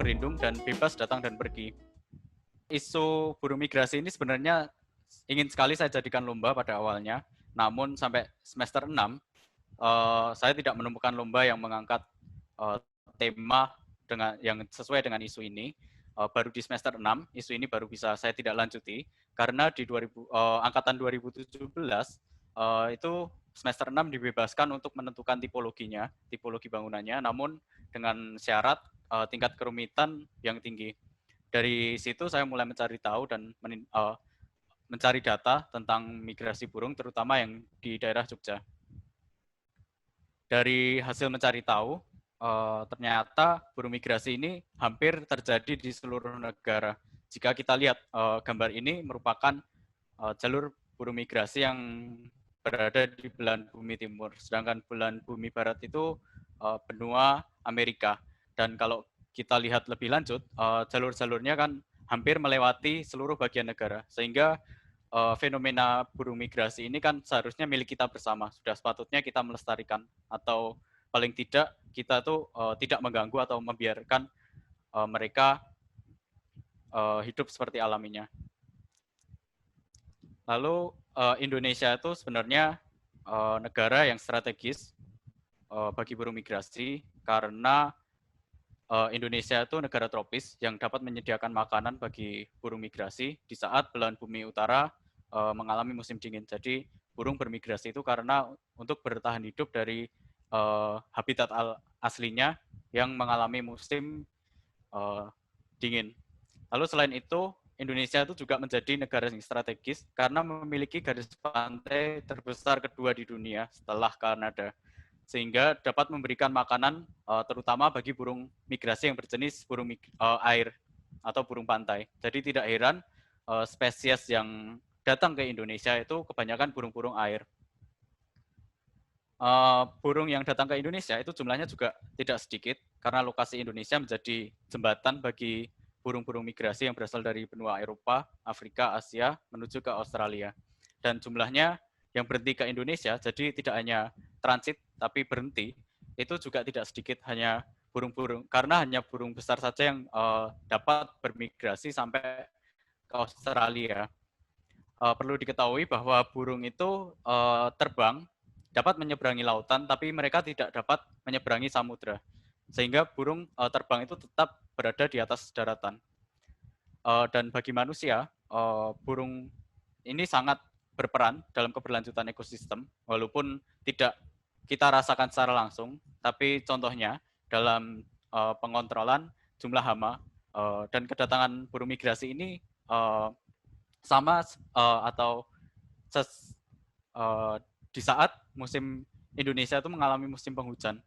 berlindung dan bebas datang dan pergi. Isu burung migrasi ini sebenarnya ingin sekali saya jadikan lomba pada awalnya, namun sampai semester 6 saya tidak menemukan lomba yang mengangkat tema yang sesuai dengan isu ini. Baru di semester 6 isu ini baru bisa saya tidak lanjuti karena di angkatan 2017 itu semester 6 dibebaskan untuk menentukan tipologinya, tipologi bangunannya, namun dengan syarat tingkat kerumitan yang tinggi. Dari situ saya mulai mencari tahu dan mencari data tentang migrasi burung, terutama yang di daerah Jogja. Dari hasil mencari tahu, ternyata burung migrasi ini hampir terjadi di seluruh negara. Jika kita lihat gambar ini merupakan jalur burung migrasi yang berada di belahan bumi timur, sedangkan belahan bumi barat itu benua Amerika. Dan kalau kita lihat lebih lanjut, jalur-jalurnya kan hampir melewati seluruh bagian negara, sehingga fenomena burung migrasi ini kan seharusnya milik kita bersama, sudah sepatutnya kita melestarikan, atau paling tidak kita tuh tidak mengganggu atau membiarkan mereka hidup seperti alaminya. Lalu Indonesia itu sebenarnya negara yang strategis bagi burung migrasi karena Indonesia itu negara tropis yang dapat menyediakan makanan bagi burung migrasi di saat belahan bumi utara mengalami musim dingin. Jadi burung bermigrasi itu karena untuk bertahan hidup dari habitat aslinya yang mengalami musim dingin. Lalu selain itu, Indonesia itu juga menjadi negara yang strategis karena memiliki garis pantai terbesar kedua di dunia setelah Kanada, sehingga dapat memberikan makanan terutama bagi burung migrasi yang berjenis burung air atau burung pantai. Jadi tidak heran spesies yang datang ke Indonesia itu kebanyakan burung-burung air. Burung yang datang ke Indonesia itu jumlahnya juga tidak sedikit karena lokasi Indonesia menjadi jembatan bagi burung-burung migrasi yang berasal dari benua Eropa, Afrika, Asia menuju ke Australia. Dan jumlahnya yang berhenti ke Indonesia, jadi tidak hanya transit tapi berhenti, itu juga tidak sedikit, hanya burung-burung, karena hanya burung besar saja yang dapat bermigrasi sampai ke Australia. Perlu diketahui bahwa burung itu terbang, dapat menyeberangi lautan, tapi mereka tidak dapat menyeberangi samudra. Sehingga burung terbang itu tetap berada di atas daratan. Dan bagi manusia, burung ini sangat berperan dalam keberlanjutan ekosistem, walaupun tidak kita rasakan secara langsung, tapi contohnya dalam pengontrolan jumlah hama dan kedatangan burung migrasi ini sama atau di saat musim Indonesia itu mengalami musim penghujan.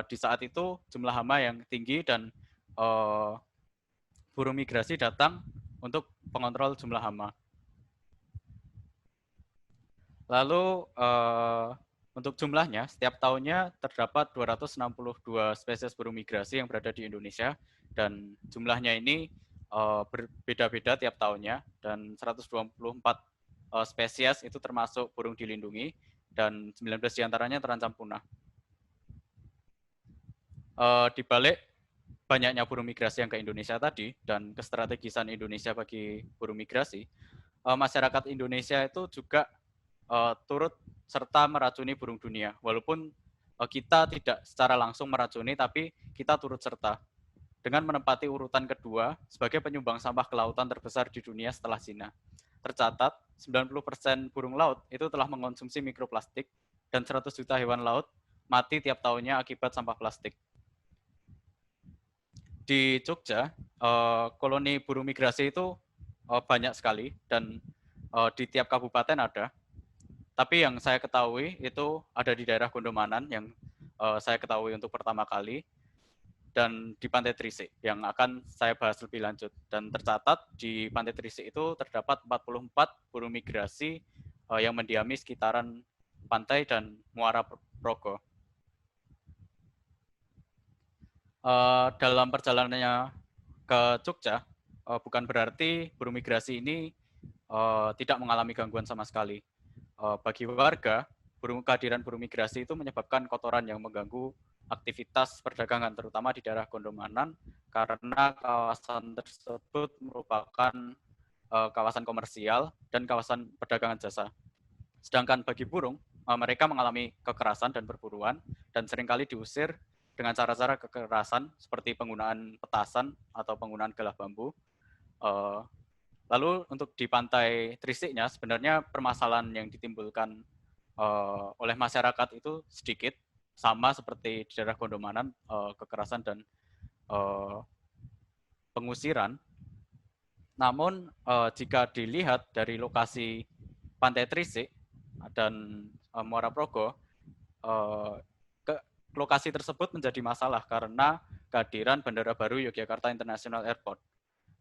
Di saat itu jumlah hama yang tinggi dan burung migrasi datang untuk pengontrol jumlah hama. Lalu untuk jumlahnya, setiap tahunnya terdapat 262 spesies burung migrasi yang berada di Indonesia, dan jumlahnya ini berbeda-beda tiap tahunnya, dan 124 spesies itu termasuk burung dilindungi, dan 19 diantaranya terancam punah. Di balik banyaknya burung migrasi yang ke Indonesia tadi, dan kestrategisan Indonesia bagi burung migrasi, masyarakat Indonesia itu juga turut serta meracuni burung dunia. Walaupun kita tidak secara langsung meracuni, tapi kita turut serta dengan menempati urutan kedua sebagai penyumbang sampah ke lautan terbesar di dunia setelah Cina. Tercatat, 90% burung laut itu telah mengonsumsi mikroplastik dan 100 juta hewan laut mati tiap tahunnya akibat sampah plastik. Di Jogja, koloni burung migrasi itu banyak sekali dan di tiap kabupaten ada. Tapi yang saya ketahui itu ada di daerah Gondomanan yang saya ketahui untuk pertama kali, dan di Pantai Trisik yang akan saya bahas lebih lanjut. Dan tercatat di Pantai Trisik itu terdapat 44 burung migrasi yang mendiami sekitaran pantai dan muara Progo. Dalam perjalanannya ke Jogja, bukan berarti burung migrasi ini tidak mengalami gangguan sama sekali. Bagi warga, kehadiran burung migrasi itu menyebabkan kotoran yang mengganggu aktivitas perdagangan, terutama di daerah Gondomanan, karena kawasan tersebut merupakan kawasan komersial dan kawasan perdagangan jasa. Sedangkan bagi burung, mereka mengalami kekerasan dan perburuan, dan seringkali diusir dengan cara-cara kekerasan seperti penggunaan petasan atau penggunaan gelah bambu. Lalu untuk di pantai Trisiknya, sebenarnya permasalahan yang ditimbulkan oleh masyarakat itu sedikit, sama seperti di daerah Gondomanan, kekerasan dan pengusiran. Namun jika dilihat dari lokasi Pantai Trisik dan Muara Progo, lokasi tersebut menjadi masalah karena kehadiran Bandara Baru Yogyakarta International Airport.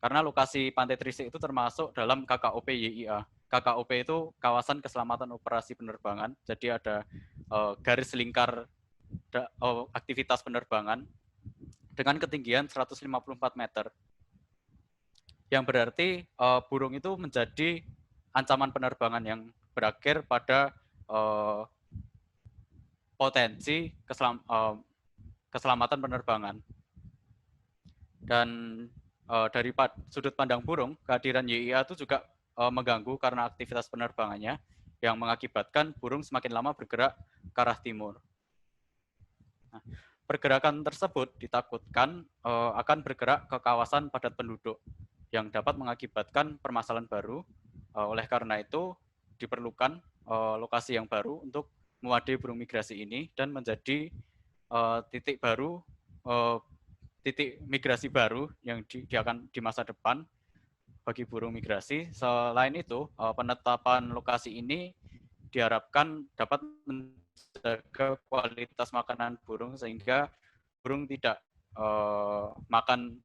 Karena lokasi Pantai Trisik itu termasuk dalam KKOP YIA. KKOP itu kawasan keselamatan operasi penerbangan, jadi ada garis lingkar aktivitas penerbangan dengan ketinggian 154 meter. Yang berarti burung itu menjadi ancaman penerbangan yang berakhir pada potensi keselamatan penerbangan. Dan dari sudut pandang burung, kehadiran YIA itu juga mengganggu karena aktivitas penerbangannya yang mengakibatkan burung semakin lama bergerak ke arah timur. Nah, pergerakan tersebut ditakutkan akan bergerak ke kawasan padat penduduk yang dapat mengakibatkan permasalahan baru. Oleh karena itu, diperlukan lokasi yang baru untuk mewadai burung migrasi ini dan menjadi titik baru, titik migrasi baru yang akan di masa depan bagi burung migrasi. Selain itu, penetapan lokasi ini diharapkan dapat menjaga kualitas makanan burung sehingga burung tidak makan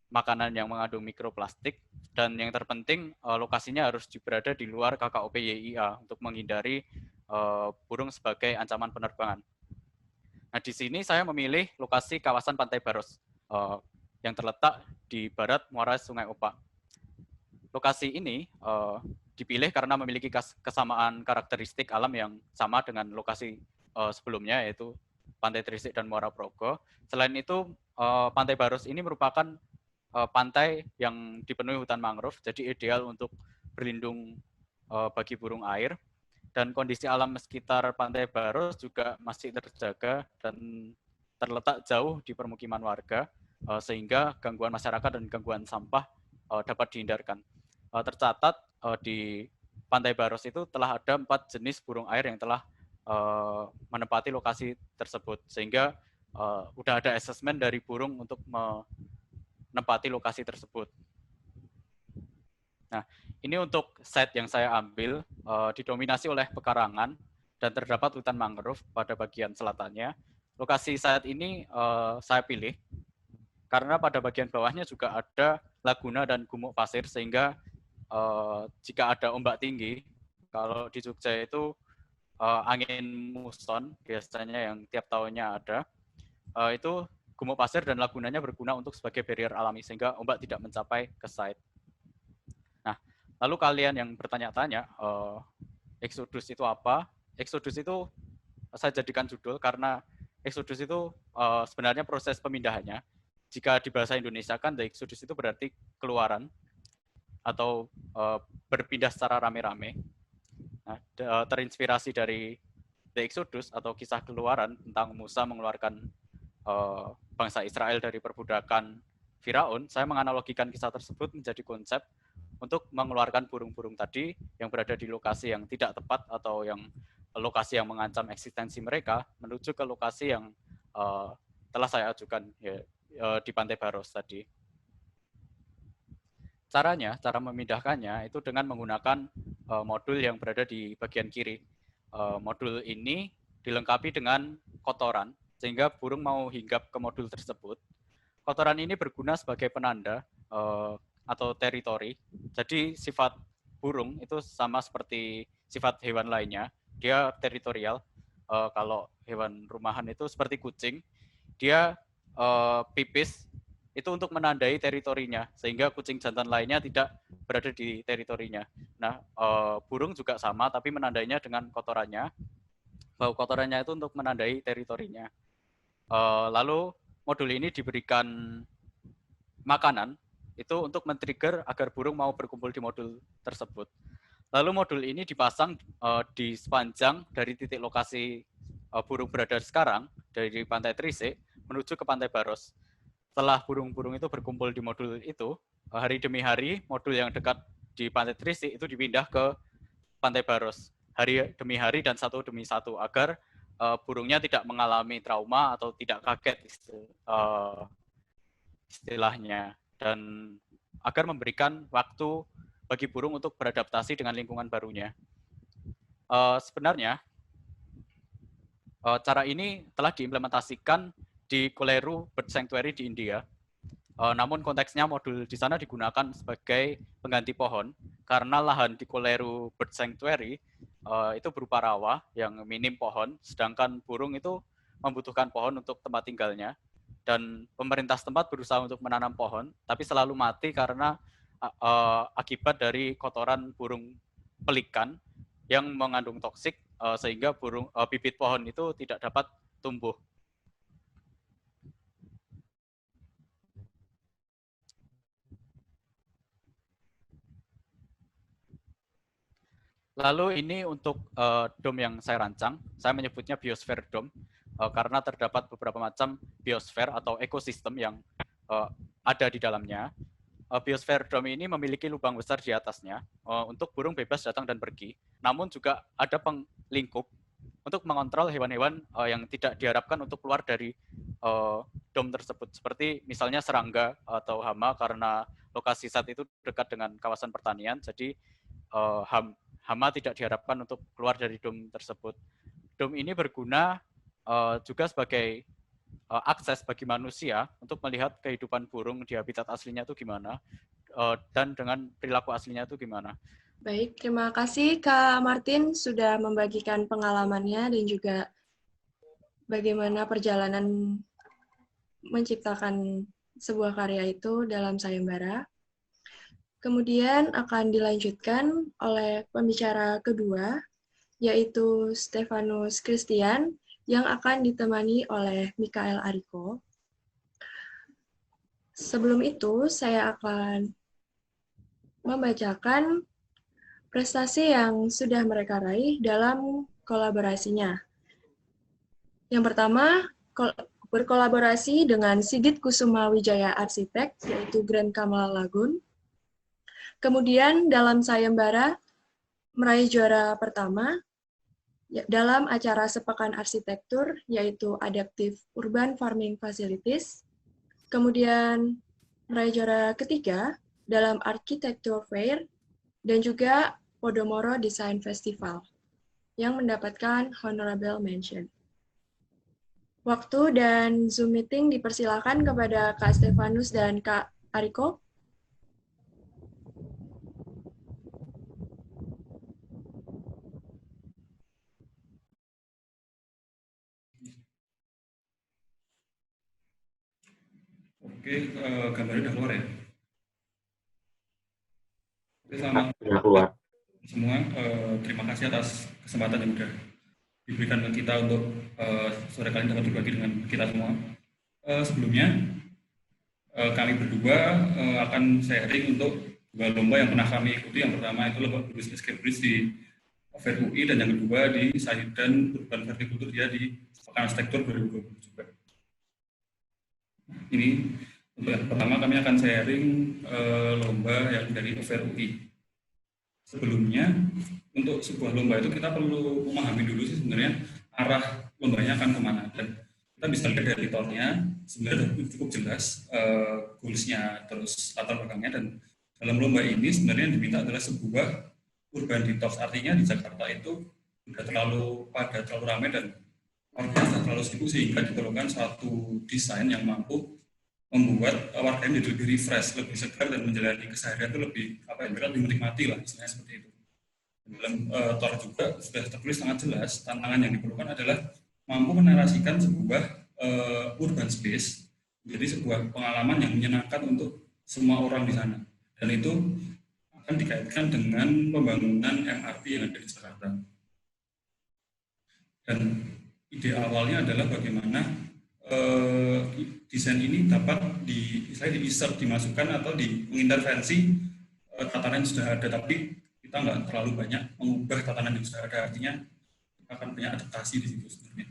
makanan yang mengandung mikroplastik, dan yang terpenting lokasinya harus berada di luar KKOP YIA untuk menghindari burung sebagai ancaman penerbangan. Nah, di sini saya memilih lokasi kawasan Pantai Baros yang terletak di barat muara Sungai Opak. Lokasi ini dipilih karena memiliki kesamaan karakteristik alam yang sama dengan lokasi sebelumnya, yaitu Pantai Trisik dan Muara Progo. Selain itu, Pantai Baros ini merupakan pantai yang dipenuhi hutan mangrove, jadi ideal untuk berlindung bagi burung air. Dan kondisi alam sekitar Pantai Baros juga masih terjaga dan terletak jauh di permukiman warga, sehingga gangguan masyarakat dan gangguan sampah dapat dihindarkan. Tercatat di Pantai Baros itu telah ada 4 jenis burung air yang telah menempati lokasi tersebut, sehingga sudah ada asesmen dari burung untuk menempati lokasi tersebut. Nah, ini untuk site yang saya ambil didominasi oleh pekarangan dan terdapat hutan mangrove pada bagian selatannya. Lokasi site ini saya pilih karena pada bagian bawahnya juga ada laguna dan gumuk pasir, sehingga jika ada ombak tinggi, kalau di Jogja itu angin muson biasanya yang tiap tahunnya ada, itu gumuk pasir dan lagunanya berguna untuk sebagai barrier alami sehingga ombak tidak mencapai ke site. Nah, lalu kalian yang bertanya-tanya, Exodus itu apa? Exodus itu saya jadikan judul karena Exodus itu sebenarnya proses pemindahannya. Jika di bahasa Indonesia kan the Exodus itu berarti keluaran atau berpindah secara rame-rame. Nah, terinspirasi dari the Exodus atau kisah keluaran tentang Musa mengeluarkan bangsa Israel dari perbudakan Firaun, saya menganalogikan kisah tersebut menjadi konsep untuk mengeluarkan burung-burung tadi yang berada di lokasi yang tidak tepat atau yang lokasi yang mengancam eksistensi mereka menuju ke lokasi yang telah saya ajukan ya, di Pantai Baros tadi. Caranya, cara memindahkannya itu dengan menggunakan modul yang berada di bagian kiri. Modul ini dilengkapi dengan kotoran, sehingga burung mau hinggap ke modul tersebut. Kotoran ini berguna sebagai penanda atau teritori. Jadi sifat burung itu sama seperti sifat hewan lainnya, dia teritorial. Kalau hewan rumahan itu seperti kucing, dia pipis itu untuk menandai teritorinya, sehingga kucing jantan lainnya tidak berada di teritorinya. Nah, burung juga sama, tapi menandainya dengan kotorannya. Bau kotorannya itu untuk menandai teritorinya. Lalu modul ini diberikan makanan itu untuk men-trigger agar burung mau berkumpul di modul tersebut. Lalu modul ini dipasang di sepanjang dari titik lokasi burung berada sekarang, dari Pantai Trisik menuju ke Pantai Baros. Setelah burung-burung itu berkumpul di modul itu, hari demi hari modul yang dekat di Pantai Trisik itu dipindah ke Pantai Baros. Hari demi hari dan satu demi satu, agar burungnya tidak mengalami trauma atau tidak kaget istilahnya, dan agar memberikan waktu bagi burung untuk beradaptasi dengan lingkungan barunya. Sebenarnya cara ini telah diimplementasikan di Koleru Bird Sanctuary di India. Namun konteksnya modul di sana digunakan sebagai pengganti pohon karena lahan di Koleru Bird Sanctuary itu berupa rawa yang minim pohon, sedangkan burung itu membutuhkan pohon untuk tempat tinggalnya. Dan pemerintah setempat berusaha untuk menanam pohon, tapi selalu mati karena akibat dari kotoran burung pelikan yang mengandung toksik, sehingga bibit pohon itu tidak dapat tumbuh. Lalu ini untuk dome yang saya rancang, saya menyebutnya Biosphere Dome, karena terdapat beberapa macam biosfer atau ekosistem yang ada di dalamnya. Biosphere Dome ini memiliki lubang besar di atasnya untuk burung bebas datang dan pergi, namun juga ada penglingkup untuk mengontrol hewan-hewan yang tidak diharapkan untuk keluar dari dome tersebut, seperti misalnya serangga atau hama, karena lokasi saat itu dekat dengan kawasan pertanian, jadi hama tidak diharapkan untuk keluar dari dome tersebut. Dome ini berguna juga sebagai akses bagi manusia untuk melihat kehidupan burung di habitat aslinya itu gimana, dan dengan perilaku aslinya itu gimana. Baik, terima kasih Kak Martin sudah membagikan pengalamannya dan juga bagaimana perjalanan menciptakan sebuah karya itu dalam sayembara. Kemudian akan dilanjutkan oleh pembicara kedua, yaitu Stefanus Christian, yang akan ditemani oleh Mikael Ariko. Sebelum itu, saya akan membacakan prestasi yang sudah mereka raih dalam kolaborasinya. Yang pertama, berkolaborasi dengan Sigit Kusuma Wijaya Arsitek, yaitu Grand Kamala Lagun. Kemudian dalam sayembara, meraih juara pertama dalam acara Sepekan Arsitektur, yaitu Adaptive Urban Farming Facilities. Kemudian meraih juara ketiga dalam Architecture Fair, dan juga Podomoro Design Festival, yang mendapatkan Honorable Mention. Waktu dan Zoom meeting dipersilakan kepada Kak Stefanus dan Kak Ariko. Oke, gambarnya udah keluar ya? Oke, selamat semua. Terima kasih atas kesempatan yang sudah diberikan ke kita untuk sore kali ini dapat berbagi dengan kita semua. Sebelumnya, kami berdua akan sharing untuk dua lomba yang pernah kami ikuti. Yang pertama itu lomba Lulus Escape Bridge di FER UI, dan yang kedua di Sahidan Urban Vertikultur dia di Pekan Arsitektur 2020 juga. Ini untuk yang pertama kami akan sharing lomba yang dari FER UI. Sebelumnya, untuk sebuah lomba itu kita perlu memahami dulu sih sebenarnya arah lombanya akan kemana. Dan kita bisa lihat dari titornya, sebenarnya cukup jelas goals-nya, terus latar belakangnya. Dan dalam lomba ini sebenarnya yang diminta adalah sebuah urban detox. Artinya di Jakarta itu tidak terlalu padat, terlalu ramai, dan orangnya terlalu sibuk, sehingga diperlukan suatu desain yang mampu membuat warga ini lebih refresh, lebih segar, dan menjalani keseharian itu lebih lebih menikmati lah, istilahnya seperti itu. Dalam TOR juga sudah tertulis sangat jelas, tantangan yang diperlukan adalah mampu menarasikan sebuah urban space menjadi sebuah pengalaman yang menyenangkan untuk semua orang di sana, dan itu akan dikaitkan dengan pembangunan MRT yang ada di Jakarta. Dan ide awalnya adalah bagaimana desain ini dapat dimasukkan atau mengintervensi tatanan yang sudah ada, tapi kita nggak terlalu banyak mengubah tatanan yang sudah ada, artinya kita akan punya adaptasi di situ sebenarnya.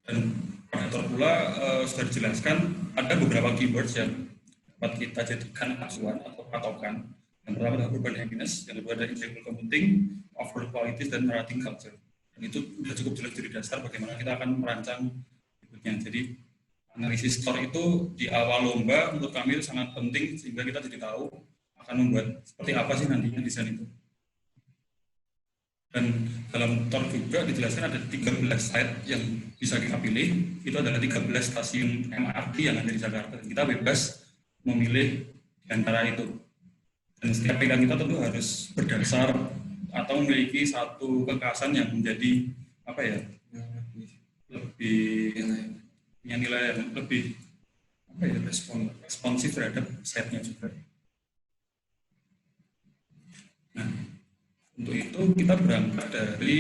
Dan koordinator pula sudah dijelaskan ada beberapa keywords yang dapat kita jadikan acuan atau patokan. Yang pertama adalah urban happiness, yang kedua adalah intellectual computing, overall qualities, dan narrating culture. Dan itu sudah cukup jelas dari dasar bagaimana kita akan merancang berikutnya. Jadi analisis store itu di awal lomba menurut kami itu sangat penting sehingga kita jadi tahu akan membuat seperti apa sih nantinya desain itu. Dan dalam TOR juga dijelaskan ada 13 site yang bisa kita pilih. Itu adalah 13 stasiun MRT yang ada di Jakarta. Dan kita bebas memilih di antara itu. Dan setiap pilihan kita tentu harus berdasar atau memiliki satu kekhasan yang menjadi apa ya, lebih punya nilai yang lebih apa ya, responsif terhadap site-nya juga. Nah, untuk itu kita berangkat dari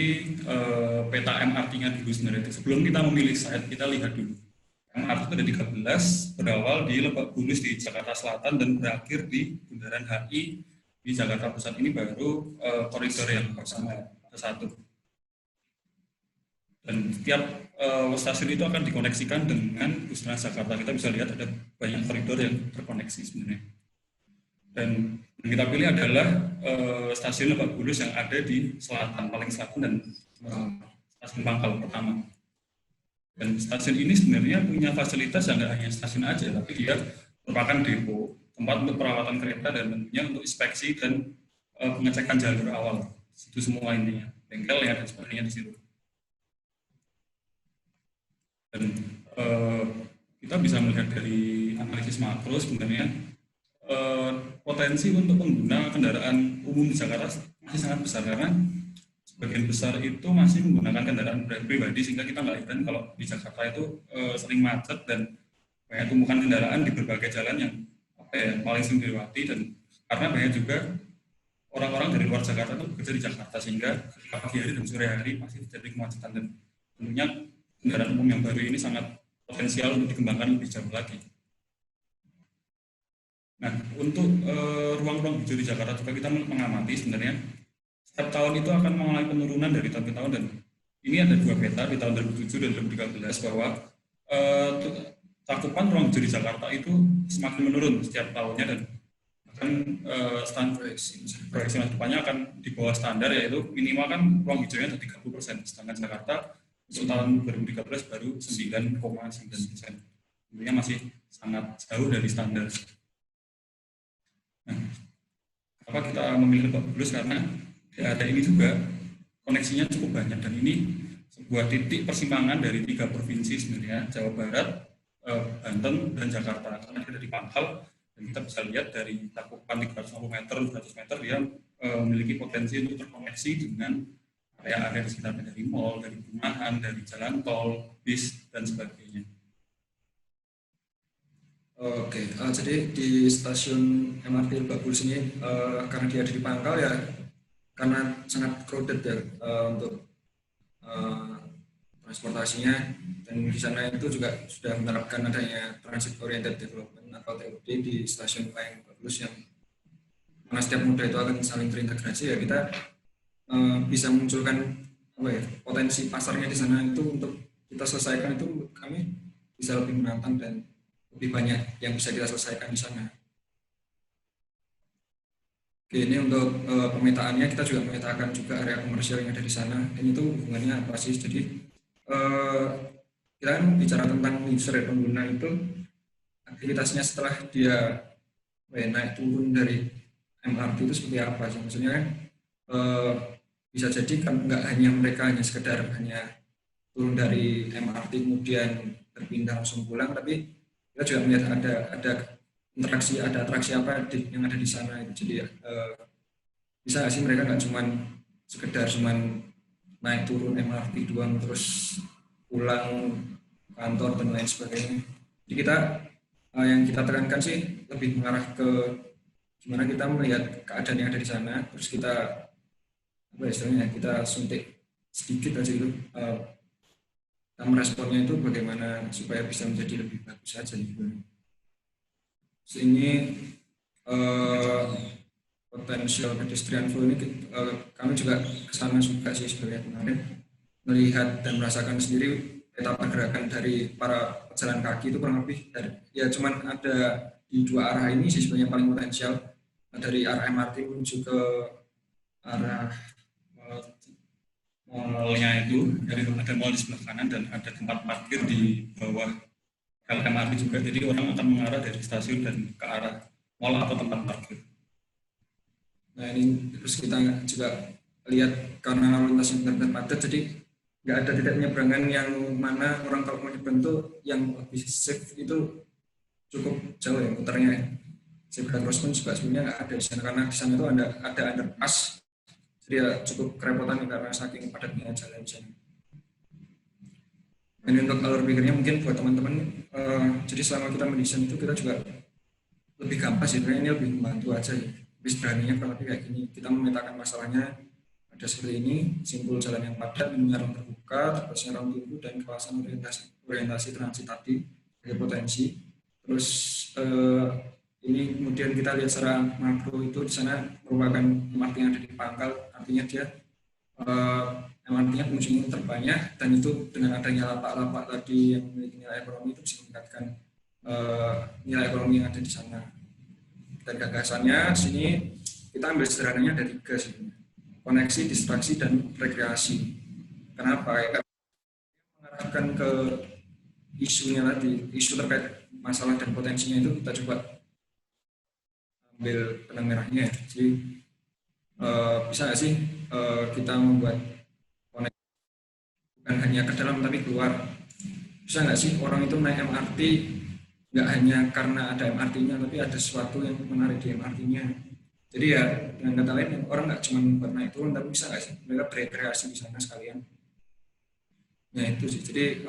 peta MRT-nya dulu sebenarnya. Sebelum kita memilih site, kita lihat dulu. MRT itu ada 13, berawal di Lebak Bulus di Jakarta Selatan dan berakhir di Bundaran HI di Jakarta Pusat. Ini baru koridor yang bersama ada satu. Dan setiap stasiun itu akan dikoneksikan dengan bus Transjakarta. Kita bisa lihat ada banyak koridor yang terkoneksi sebenarnya. Dan yang kita pilih adalah stasiun Lebak Bulus yang ada di selatan, paling selatan, dan stasiun Pangkal pertama. Dan stasiun ini sebenarnya punya fasilitas yang tidak hanya stasiun aja, tapi dia merupakan depo, tempat untuk perawatan kereta, dan tentunya untuk inspeksi dan pengecekan jalur awal. Itu semua intinya, bengkel ya dan sebagainya di situ. Dan kita bisa melihat dari analisis makro sebenarnya potensi untuk pengguna kendaraan umum di Jakarta masih sangat besar, karena sebagian besar itu masih menggunakan kendaraan pribadi, sehingga kita nggak heran kalau di Jakarta itu sering macet dan banyak tumpukan kendaraan di berbagai jalan yang paling sering dilewati. Dan karena banyak juga orang-orang dari luar Jakarta itu bekerja di Jakarta, sehingga ketika pagi hari dan sore hari masih terjadi kemacetan. Dan tentunya kendaraan umum yang baru ini sangat potensial untuk dikembangkan lebih jauh lagi. Nah, untuk ruang-ruang hijau di Jakarta juga kita mengamati sebenarnya setiap tahun itu akan mengalami penurunan dari tahun ke tahun, dan ini ada dua peta di tahun 2007 dan 2013 bahwa cakupan ruang hijau di Jakarta itu semakin menurun setiap tahunnya, dan bahkan proyeksi masa depannya akan di bawah standar, yaitu minimal kan ruang hijaunya ada 30%, sedangkan Jakarta untuk tahun 2013 baru 9,9%. Tentunya masih sangat jauh dari standar. Nah, apa kita memilih Lebak Bulus? Karena ada ini juga koneksinya cukup banyak, dan ini sebuah titik persimpangan dari 3 provinsi sebenarnya, Jawa Barat, Banten, dan Jakarta. Karena kita di Pangkal, dan kita bisa lihat dari cakupan 350 meter, 200 meter, dia memiliki potensi untuk terkoneksi dengan area-area di sekitarnya, dari mall, dari perumahan, dari jalan tol, bis, dan sebagainya. Oke, jadi di stasiun MRT Lebak Bulus ini karena dia ada di Pangkal ya, karena sangat crowded ya untuk transportasinya, dan di sana itu juga sudah menerapkan adanya Transit Oriented Development atau TOD di stasiun lain Lebak Bulus, yang karena setiap moda itu akan saling terintegrasi ya, kita bisa munculkan potensi pasarnya di sana itu untuk kita selesaikan. Itu kami bisa lebih menantang dan lebih banyak yang bisa kita selesaikan di sana. Oke, ini untuk pemetaannya kita juga memetakan juga area komersial yang ada di sana. Dan itu hubungannya apa sih? Jadi kita kan bicara tentang user pengguna itu, aktivitasnya setelah dia naik turun dari MRT itu seperti apa sih? Maksudnya kan bisa jadi kan nggak hanya mereka hanya sekedar hanya turun dari MRT kemudian berpindah langsung pulang, tapi kita juga melihat ada interaksi, ada atraksi apa yang ada di sana itu. Jadi bisa nggak sih mereka nggak sekedar naik turun MRT doang terus pulang kantor dan lain sebagainya. Jadi kita yang kita tekankan sih lebih mengarah ke gimana kita melihat keadaan yang ada di sana, terus kita istilahnya kita suntik sedikit aja itu kita meresponnya itu bagaimana supaya bisa menjadi lebih bagus saja gitu. Ini potensial pedestrian flow ini kami juga kesana juga sih sebenarnya kemarin melihat dan merasakan sendiri peta pergerakan dari para pejalan kaki itu kurang lebih ya cuman ada di 2 arah ini sih sebenarnya paling potensial, dari arah MRT menuju ke arah mallnya itu, ada mall di sebelah kanan dan ada tempat parkir di bawah LMRT juga, jadi orang akan mengarah dari stasiun dan ke arah mall atau tempat parkir. Nah ini terus kita juga lihat karena lalu lintas yang benar-benar padat, jadi nggak ada titik penyeberangan yang mana orang kalau mau nyebrang tuh yang lebih safe itu cukup jauh ya muternya. Zebra crossing juga sebenarnya nggak ada di sana karena di sana itu ada underpass, jadi ya cukup kerepotan karena saking padatnya jalan di sana. Dan untuk alur pikirnya mungkin buat teman-teman, jadi selama kita mendesain itu kita juga lebih gampang sih, sebenarnya ini lebih membantu aja ya. Lebih sederhananya kalau kayak gini, kita memetakan masalahnya ada seperti ini, simpul jalan yang padat, minumnya ruang terbuka, terbatasnya ruang tunggu, dan kawasan orientasi transit tadi sebagai potensi. Terus ini kemudian kita lihat secara makro itu di sana merupakan MRT yang ada di pangkal, artinya dia MRT-nya pengunjungnya terbanyak, dan itu dengan adanya lapak-lapak tadi yang memiliki nilai ekonomi itu bisa meningkatkan nilai ekonomi yang ada di sana. Dan gagasannya sini kita ambil sederhananya ada 3 sebenarnya: koneksi, distraksi, dan rekreasi. Kenapa? Ya, mengarahkan ke isunya tadi, isu terkait masalah dan potensinya itu kita coba ambil benang merahnya. Jadi bisa nggak sih kita membuat koneksi bukan hanya ke dalam tapi keluar? Bisa nggak sih orang itu naik MRT nggak hanya karena ada MRT-nya, tapi ada sesuatu yang menarik di MRT-nya. Jadi ya dengan kata lain orang nggak cuma buat naik turun, tapi bisa nggak sih mereka berekreasi di sana sekalian. Nah itu sih. Jadi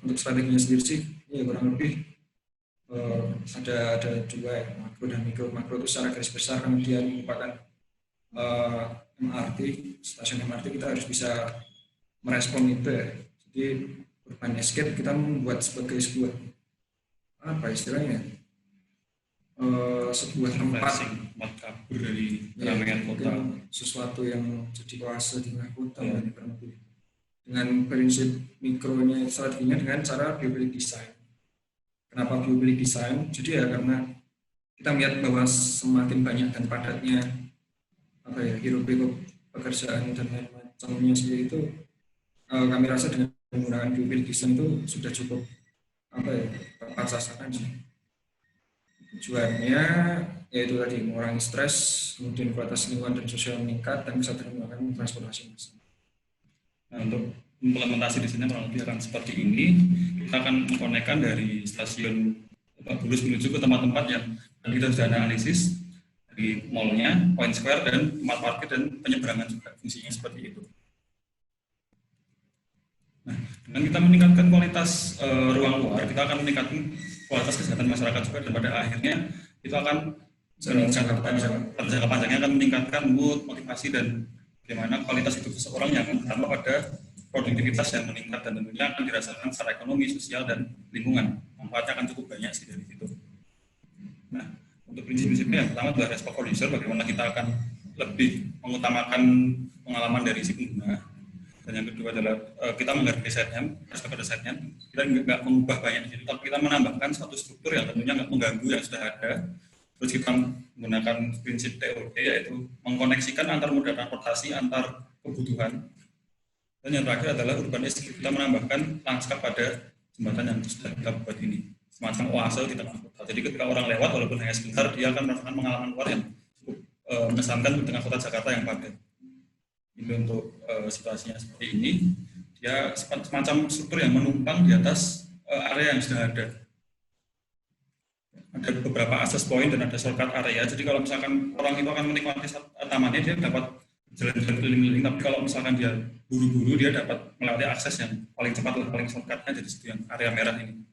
untuk strateginya sendiri sih ya kurang lebih ada 2 ya, makro dan mikro. Makro itu secara garis besar karena dia merupakan MRT, stasiun MRT, kita harus bisa merespon itu ya. Jadi urban escape kita membuat sebagai sebuah apa istilahnya, sebuah tempat kabur dari keramaian kota, sesuatu yang jadi oase di tengah kota ya. Dengan prinsip mikronya strateginya dengan cara bioblik design. Kenapa bioblik design? Jadi ya karena kita melihat bahwa semakin banyak dan padatnya apa ya hiruk-pikuk pekerjaan dan lain macamnya sendiri itu, kami rasa dengan menggunakan bioblik design itu sudah cukup apa ya tepat sasaran sih. Tujuannya yaitu tadi mengurangi stres, kemudian kualitas lingkungan dan sosial meningkat, dan bisa menggunakan transportasi massal. Nah, untuk implementasi di sini kurang lebih akan seperti ini. Kita akan mengkonekkan dari stasiun Lebak Bulus menuju ke tempat-tempat yang kita sudah analisis, dari mallnya, point square, dan tempat parkir dan penyeberangan juga fungsinya seperti itu. Nah, dengan kita meningkatkan kualitas ruang luar, kita akan meningkatkan kualitas kesehatan masyarakat juga, dan pada akhirnya itu akan jangka panjangnya akan meningkatkan mood, motivasi, dan bagaimana kualitas hidup seseorang yang tambah pada produktivitas yang meningkat, dan tentunya akan dirasakan secara ekonomi, sosial, dan lingkungan. Manfaatnya akan cukup banyak sih dari situ. Nah, untuk prinsip-prinsipnya yang pertama adalah respect for user, bagaimana kita akan lebih mengutamakan pengalaman dari si pengguna. Dan yang kedua adalah kita menghargai setnya, respect pada setnya. Kita nggak mengubah banyak di situ, tapi kita menambahkan suatu struktur yang tentunya nggak mengganggu yang sudah ada. Terus kita menggunakan prinsip TOD, yaitu mengkoneksikan antar moda transportasi, antar kebutuhan. Dan yang terakhir adalah urban escape, kita menambahkan lanskap pada jembatan yang sudah kita buat ini, semacam oase di tengah kota. Jadi ketika orang lewat, walaupun hanya sebentar, dia akan merasakan pengalaman luar yang cukup mengesankan di tengah kota Jakarta yang padat. Ini untuk situasinya seperti ini, dia semacam struktur yang menumpang di atas area yang sudah ada. Ada beberapa access point dan ada shortcut area. Jadi kalau misalkan orang itu akan menikmati tamannya, dia dapat jalan-jalan keliling-keliling. Tapi kalau misalkan dia buru-buru, dia dapat melewati akses yang paling cepat atau paling shortcutnya dari situ, yang area merah ini.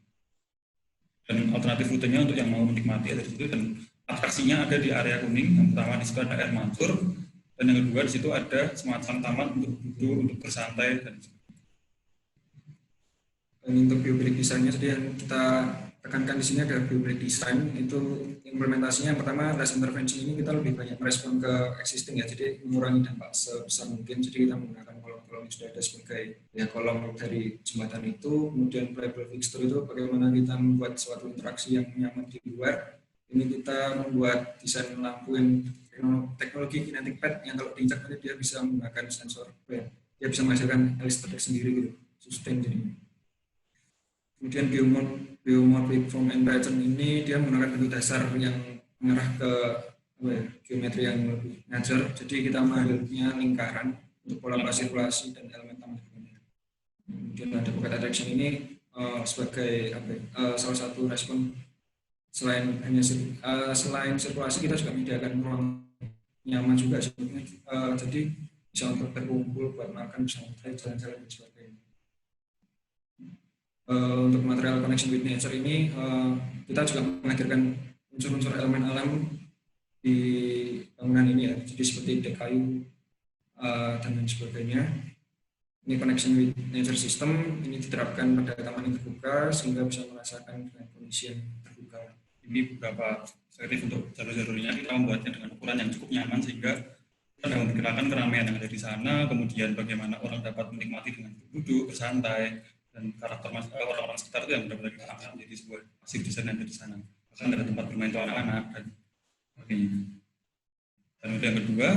Dan alternatif rutenya untuk yang mau menikmati dari situ, dan atraksinya ada di area kuning. Yang pertama di situ ada air mancur, dan yang kedua di situ ada semacam taman untuk duduk, untuk bersantai. Dan Ini untuk bioblick design-nya, jadi yang kita tekankan di sini ada bioblick design. Itu implementasinya yang pertama, less intervention ini kita lebih banyak merespon ke existing ya, jadi mengurangi dampak sebesar mungkin. Jadi kita menggunakan kolom-kolom yang sudah ada sebagai ya kolom dari jembatan itu. Kemudian playable fixture itu bagaimana kita membuat suatu interaksi yang nyaman di luar. Ini kita membuat desain lampu yang teknologi kinetic pad yang kalau diinjak nanti dia bisa menggunakan sensor, dia bisa menghasilkan listrik sendiri gitu, sustain jadinya. Kemudian biomorphic form and pattern ini dia menggunakan bentuk dasar yang mengarah ke geometri yang lebih ngajar. Jadi kita mengambilnya lingkaran untuk pola sirkulasi dan elemen tambahnya. Kemudian ada pocket attraction ini sebagai salah satu respon selain selain sirkulasi kita juga menyediakan ruang nyaman juga sebetulnya. Jadi bisa untuk berkumpul, buat makan, bisa jalan-jalan dan sebagainya. Untuk material connection with nature ini kita juga menghadirkan unsur-unsur elemen alam di bangunan ini ya, jadi seperti dek kayu dan lain sebagainya. Ini connection with nature system ini diterapkan pada taman yang terbuka sehingga bisa merasakan dengan kondisi yang terbuka. Ini beberapa perspektif untuk jalur-jalurnya, kita membuatnya dengan ukuran yang cukup nyaman sehingga kita dapat memperkirakan keramaian yang ada di sana, kemudian bagaimana orang dapat menikmati dengan duduk, bersantai, dan karakter orang-orang sekitar itu yang benar-benar kita angkat menjadi sebuah hasil desain yang ada di sana. Bahkan ada tempat bermain untuk anak-anak dan sebagainya. Dan untuk yang kedua,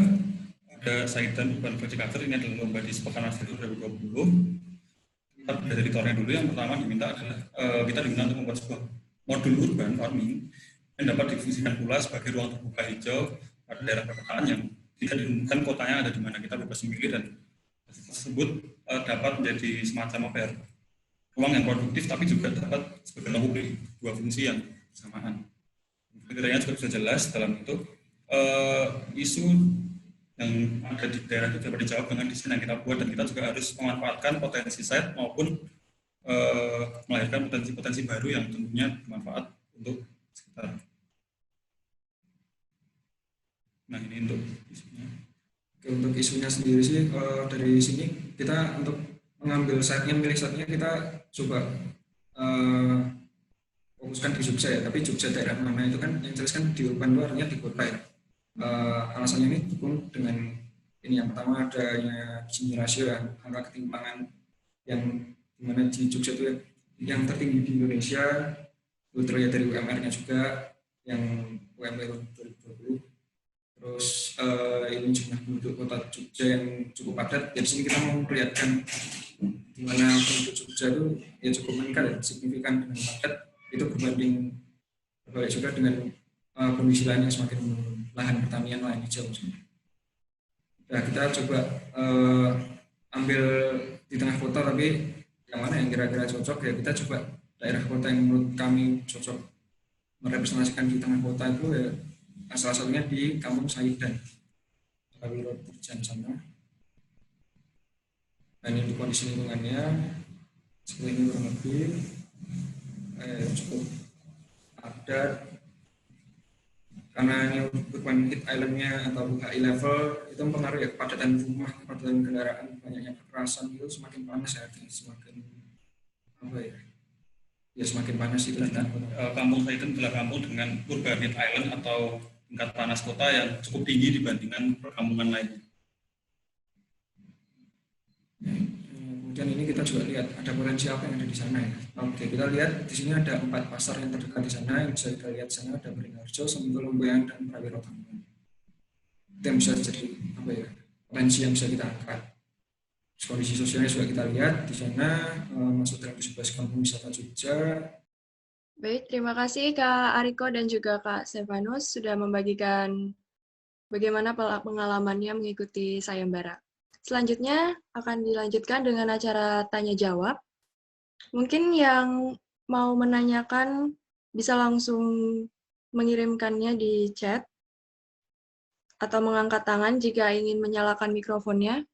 ada Saidan Urban Verticator. Ini adalah lomba di Sepekan Arsitektur 2020. Kita dari tornya dulu. Yang pertama diminta adalah kita diminta untuk membuat sebuah modul urban farming yang dapat difungsikan pula sebagai ruang terbuka hijau pada daerah perkotaan yang tidak ditentukan kotanya ada di mana, kita bebas memilih, dan tersebut dapat menjadi semacam ruang yang produktif tapi juga dapat sebagai ruang publik, dua fungsi yang bersamaan. Kriterianya juga sudah jelas dalam itu isu yang ada di daerah itu dapat dijawab dengan desain yang kita buat, dan kita juga harus memanfaatkan potensi site maupun melahirkan potensi-potensi baru yang tentunya bermanfaat untuk sekitar. Nah, ini untuk isunya. Untuk isunya sendiri sih dari sini kita untuk mengambil site-nya, milih site-nya kita coba fokuskan di Jogja ya, tapi Jogja daerah mana itu kan yang jelas kan di urban luarnya di kota ya. Alasannya ini dukung dengan ini, yang pertama adanya Gini rasio ya, angka ketimpangan yang dimana di Jogja itu yang tertinggi di Indonesia, itu terlihat dari UMR-nya juga yang UMR 2020. Terus ini jumlah penduduk kota Jogja yang cukup padat. Dari sini kita mau memperlihatkan di mana penduduk Jogja itu ya cukup meningkat ya, signifikan dengan padat, itu berbanding berbalik juga dengan kondisi lain yang semakin menurun, lahan pertanian lain hijau. Nah, kita coba ambil di tengah kota, tapi yang mana yang kira-kira cocok ya kita coba daerah kota yang menurut kami cocok merepresentasikan di tengah kota itu ya, salah satunya di Kampung Saidan, Kawiro Terjan sana. Dan ini untuk kondisi lingkungannya seperti ini kurang lebih cukup padat. Karena ini urban heat island-nya atau HI level itu mempengaruhi ya, kepadatan rumah, kepadatan kendaraan, banyaknya kekerasan itu semakin panas ya, semakin apa ya semakin panas itu. Kampung Saidan adalah kampung dengan urban heat island atau tingkat panas kota yang cukup tinggi dibandingkan perkampungan lainnya. Kemudian ini kita juga lihat ada potensi apa yang ada di sana ya. Oke, kita lihat di sini ada 4 pasar yang terdekat di sana. Yang bisa kita lihat di sana ada Beringharjo, Sentul, Lombayang, dan Prawiro Taman. Itu yang bisa jadi apa ya, potensi yang bisa kita angkat. Kondisi sosialnya juga kita lihat di sana, masuk dalam 17 kampung wisata Jogja. Baik, terima kasih Kak Ariko dan juga Kak Stefanus sudah membagikan bagaimana pengalamannya mengikuti Sayembara. Selanjutnya akan dilanjutkan dengan acara tanya-jawab. Mungkin yang mau menanyakan bisa langsung mengirimkannya di chat atau mengangkat tangan jika ingin menyalakan mikrofonnya.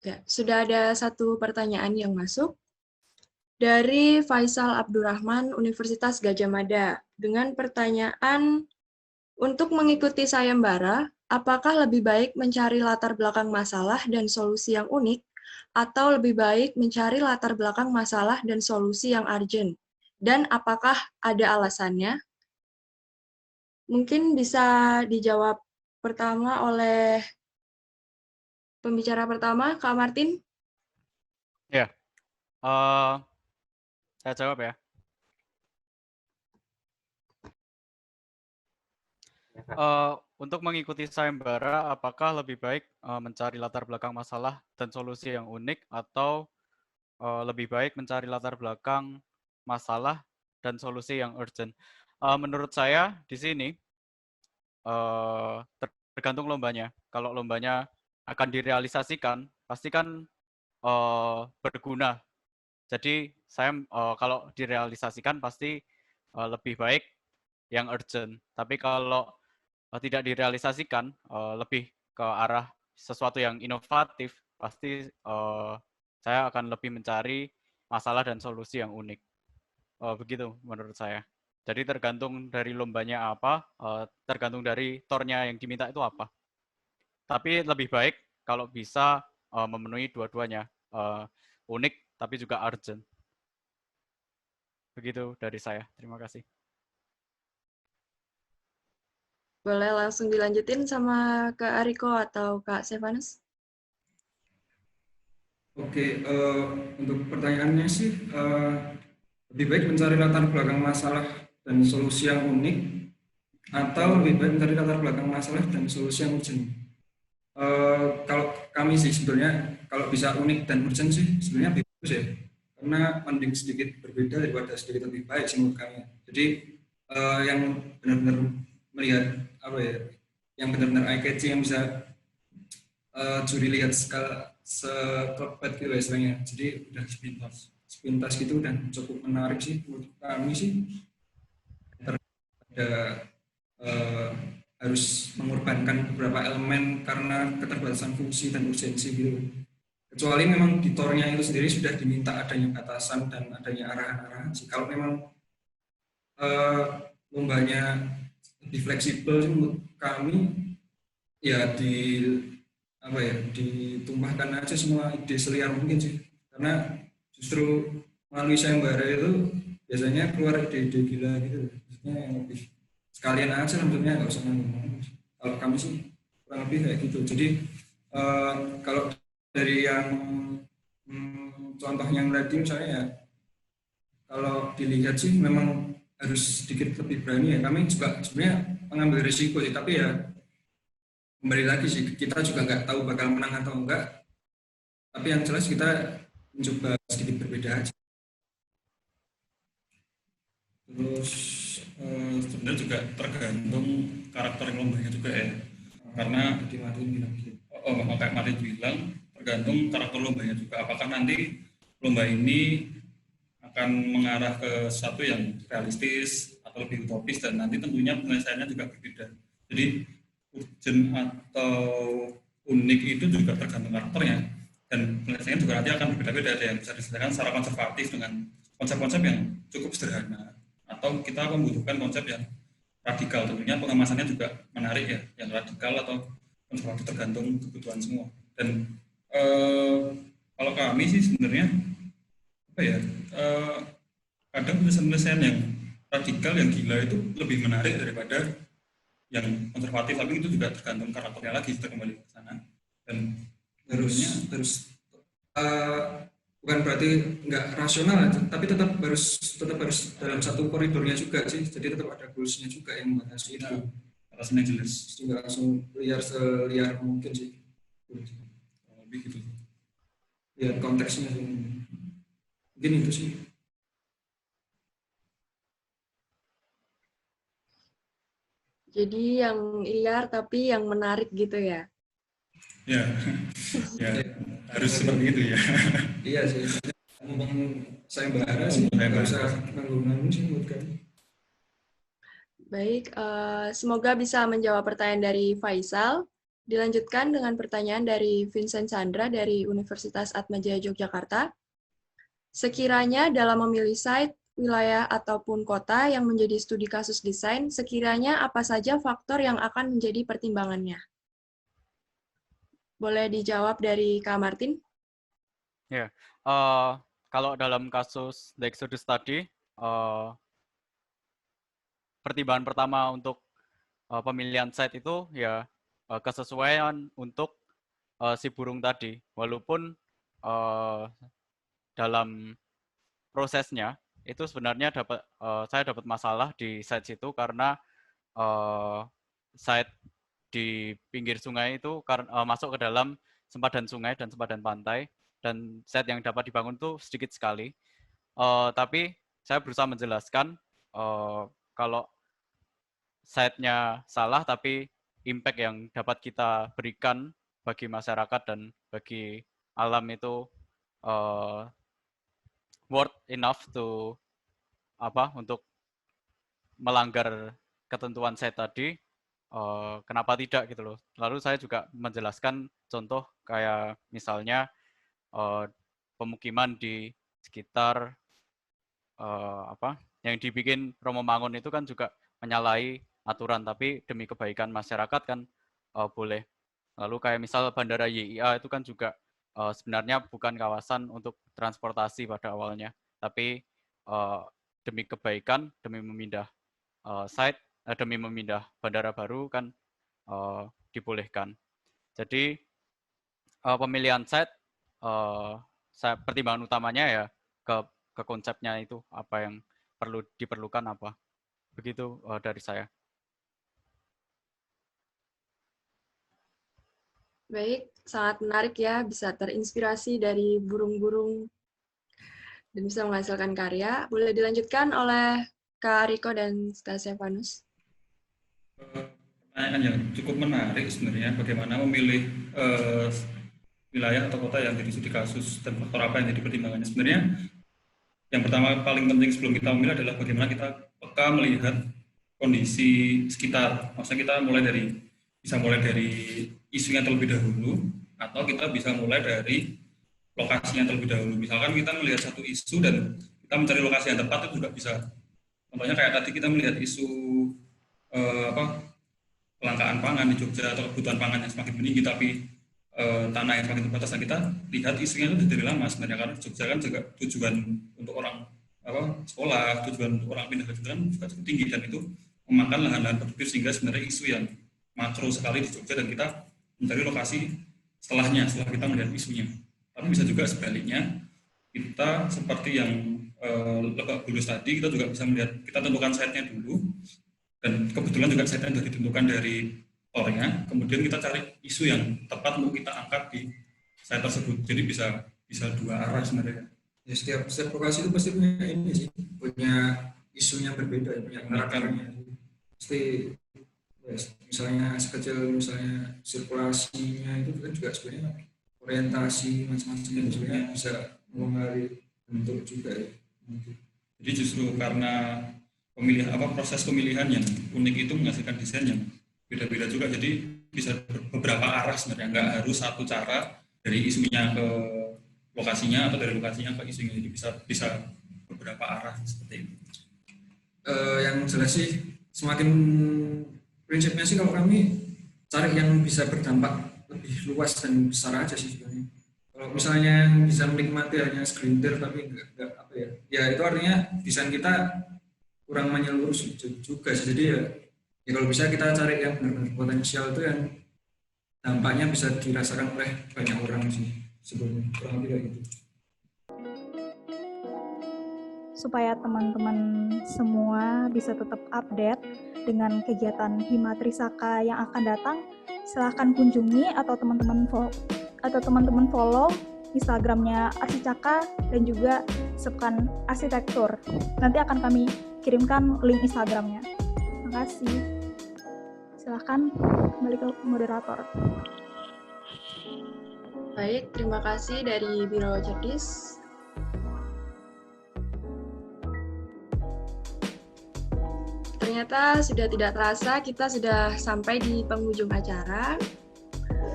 Ya, sudah ada satu pertanyaan yang masuk dari Faisal Abdurrahman, Universitas Gadjah Mada, dengan pertanyaan, untuk mengikuti sayembara, apakah lebih baik mencari latar belakang masalah dan solusi yang unik, atau lebih baik mencari latar belakang masalah dan solusi yang urgent? Dan apakah ada alasannya? Mungkin bisa dijawab pertama oleh pembicara pertama, Kak Martin. Ya, eh, saya jawab ya. Untuk mengikuti sayembara, apakah lebih baik mencari latar belakang masalah dan solusi yang unik, atau lebih baik mencari latar belakang masalah dan solusi yang urgent? Menurut saya di sini tergantung lombanya. Kalau lombanya akan direalisasikan, pasti kan berguna. Jadi saya kalau direalisasikan pasti lebih baik yang urgent. Tapi kalau tidak direalisasikan, lebih ke arah sesuatu yang inovatif, pasti saya akan lebih mencari masalah dan solusi yang unik. Begitu menurut saya. Jadi tergantung dari lombanya apa, tergantung dari tornya yang diminta itu apa. Tapi lebih baik kalau bisa memenuhi dua-duanya, unik tapi juga urgent. Begitu dari saya. Terima kasih. Boleh langsung dilanjutin sama Kak Ariko atau Kak Stefanus? Oke, untuk pertanyaannya sih, lebih baik mencari latar belakang masalah dan solusi yang unik, atau lebih baik mencari latar belakang masalah dan solusi yang urgent. Kalau kami sih sebenarnya, kalau bisa unik dan urgent sih sebenarnya bagus ya, karena mending sedikit berbeda daripada sedikit lebih baik sih menurut kami. Jadi yang benar-benar melihat apa ya, yang benar-benar eye catching, yang bisa juri lihat sekelebat gitu ya istilahnya. Jadi udah sepintas gitu dan cukup menarik sih menurut kami sih. Ada harus mengorbankan beberapa elemen karena keterbatasan fungsi dan urgensi gitu. Kecuali memang di tornya itu sendiri sudah diminta adanya batasan dan adanya arahan-arahan. Kalau memang lombanya lebih fleksibel menurut kami, ya ditumpahkan aja semua ide seliar mungkin sih, karena justru melalui sayembara itu biasanya keluar ide-ide gila gitu, maksudnya yang lebih sekalian aja maksudnya, nggak usah ngomong. Kalau kami sih kurang lebih kayak gitu. Jadi kalau dari yang contoh yang tadi misalnya ya, kalau dilihat sih memang harus sedikit lebih berani ya. Kami juga sebenarnya mengambil risiko sih, tapi ya kembali lagi sih, kita juga nggak tahu bakal menang atau enggak, tapi yang jelas kita mencoba sedikit berbeda aja. Terus sebenarnya juga tergantung karakter lombanya juga ya, karena kayak Martin bilang, tergantung karakter lombanya juga. Apakah nanti lomba ini akan mengarah ke sesuatu yang realistis atau lebih utopis, dan nanti tentunya penyelesaiannya juga berbeda. Jadi urgent atau unik itu juga tergantung karakternya, dan penyelesaiannya juga nanti akan berbeda-beda. Ada yang bisa diselesaikan secara konservatif dengan konsep-konsep yang cukup sederhana, atau kita membutuhkan konsep yang radikal. Tentunya pengemasannya juga menarik ya, yang radikal atau konservatif, tergantung kebutuhan semua. Dan kalau kami sih sebenarnya apa ya, kadang penyelesaian yang radikal, yang gila itu lebih menarik daripada yang konservatif, tapi itu juga tergantung karakternya lagi, kita kembali ke sana. Dan harus bukan berarti nggak rasional, tapi tetap harus dalam satu koridornya juga sih. Jadi tetap ada goalsnya juga yang membahas itu. Rasanya jelas. Nggak langsung seliar mungkin sih. Lebih gitu. Lihat konteksnya sih. Mungkin itu sih. Jadi yang liar tapi yang menarik gitu ya? Ya, ya harus seperti itu ya. Iya sih. Ngomong sayembara sih, nggak usah nanggung-nanggung sih menurut kami. Baik, semoga bisa menjawab pertanyaan dari Faisal. Dilanjutkan dengan pertanyaan dari Vincent Chandra dari Universitas Atmajaya Yogyakarta. Sekiranya dalam memilih site, wilayah, ataupun kota yang menjadi studi kasus desain, sekiranya apa saja faktor yang akan menjadi pertimbangannya? Boleh dijawab dari Kak Martin? Ya, kalau dalam kasus The Exodus tadi, pertimbangan pertama untuk pemilihan site itu ya kesesuaian untuk si burung tadi. Walaupun dalam prosesnya itu sebenarnya saya dapat masalah di site situ karena site di pinggir sungai itu masuk ke dalam sempadan sungai dan sempadan pantai, dan site yang dapat dibangun itu sedikit sekali. Tapi saya berusaha menjelaskan kalau site-nya salah, tapi impact yang dapat kita berikan bagi masyarakat dan bagi alam itu worth enough untuk melanggar ketentuan site tadi, kenapa tidak gitu loh. Lalu saya juga menjelaskan contoh kayak misalnya pemukiman di sekitar yang dibikin Romo Mangun itu kan juga menyalahi aturan, tapi demi kebaikan masyarakat kan boleh. Lalu kayak misal Bandara YIA itu kan juga sebenarnya bukan kawasan untuk transportasi pada awalnya, tapi demi kebaikan, demi memindah site, demi memindah bandara baru kan dibolehkan. Jadi pemilihan site, pertimbangan utamanya ya ke konsepnya itu, apa yang perlu diperlukan apa. Begitu dari saya. Baik, sangat menarik ya, bisa terinspirasi dari burung-burung dan bisa menghasilkan karya. Boleh dilanjutkan oleh Kak Riko dan Kak Stefanus. Pertanyaan yang cukup menarik sebenarnya, bagaimana memilih wilayah atau kota yang jadi studi kasus dan faktor apa yang jadi pertimbangannya. Sebenarnya yang pertama paling penting sebelum kita memilih adalah bagaimana kita peka melihat kondisi sekitar. Maksudnya kita bisa mulai dari isunya terlebih dahulu, atau kita bisa mulai dari lokasinya terlebih dahulu. Misalkan kita melihat satu isu dan kita mencari lokasi yang tepat, itu juga bisa. Contohnya kayak tadi kita melihat isu kelangkaan pangan di Jogja atau kebutuhan pangan yang semakin meninggi, tapi tanah yang semakin terbatas. Nah, kita lihat isunya itu dari lama sebenarnya, karena Jogja kan juga tujuan untuk orang sekolah, tujuan untuk orang pindah ke Jogja kan juga cukup tinggi, dan itu memakan lahan-lahan produktif, sehingga sebenarnya isu yang makro sekali di Jogja, dan kita mencari lokasi setelah kita melihat isunya. Tapi bisa juga sebaliknya, kita seperti yang Lebak Bulus tadi, kita juga bisa melihat, kita tentukan site-nya dulu, dan kebetulan juga site-nya sudah ditentukan dari tornya, kemudian kita cari isu yang tepat untuk kita angkat di site tersebut. Jadi bisa dua arah sebenarnya. Ya, setiap lokasi itu pasti punya ini sih, punya isunya berbeda, punya karakternya. Pasti ya, misalnya sekecil misalnya sirkulasinya itu kan juga sebenarnya orientasi macam-macam itu sebenarnya bisa mempengaruhi bentuk juga ya. Jadi justru karena proses pemilihan yang unik itu menghasilkan desain yang beda-beda juga. Jadi bisa beberapa arah sebenarnya, nggak harus satu cara dari isunya ke lokasinya atau dari lokasinya ke isunya. Jadi bisa beberapa arah seperti itu. Yang jelas sih semakin prinsipnya sih kalau kami cari yang bisa berdampak lebih luas dan besar aja sih sebenarnya. Kalau misalnya bisa menikmati hanya segelintir tapi enggak apa ya, ya itu artinya desain kita kurang menyeluruh juga sih. Jadi ya kalau bisa kita cari yang benar-benar potensial itu yang dampaknya bisa dirasakan oleh banyak orang sih sebelumnya, kurang lebih kayak gitu. Supaya teman-teman semua bisa tetap update dengan kegiatan Hima Trisaka yang akan datang, silahkan kunjungi atau teman-teman follow Instagramnya Arsicaka dan juga Sekan Arsitektur. Nanti akan kami kirimkan link Instagramnya. Terima kasih. Silahkan kembali ke moderator. Baik, terima kasih dari Biro Cerdis. Ternyata sudah tidak terasa kita sudah sampai di penghujung acara.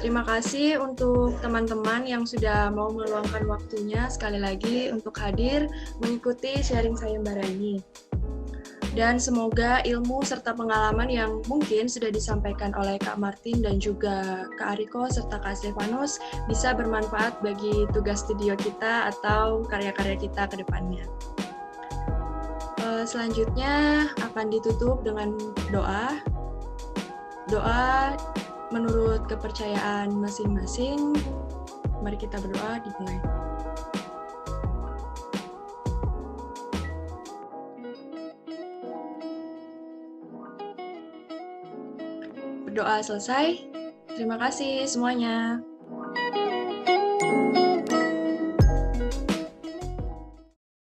Terima kasih untuk teman-teman yang sudah mau meluangkan waktunya sekali lagi untuk hadir mengikuti sharing sayembara ini. Dan semoga ilmu serta pengalaman yang mungkin sudah disampaikan oleh Kak Martin dan juga Kak Ariko serta Kak Stefanus bisa bermanfaat bagi tugas studio kita atau karya-karya kita ke depannya. Selanjutnya akan ditutup dengan doa. Doa menurut kepercayaan masing-masing. Mari kita berdoa, dimulai. Berdoa selesai. Terima kasih semuanya.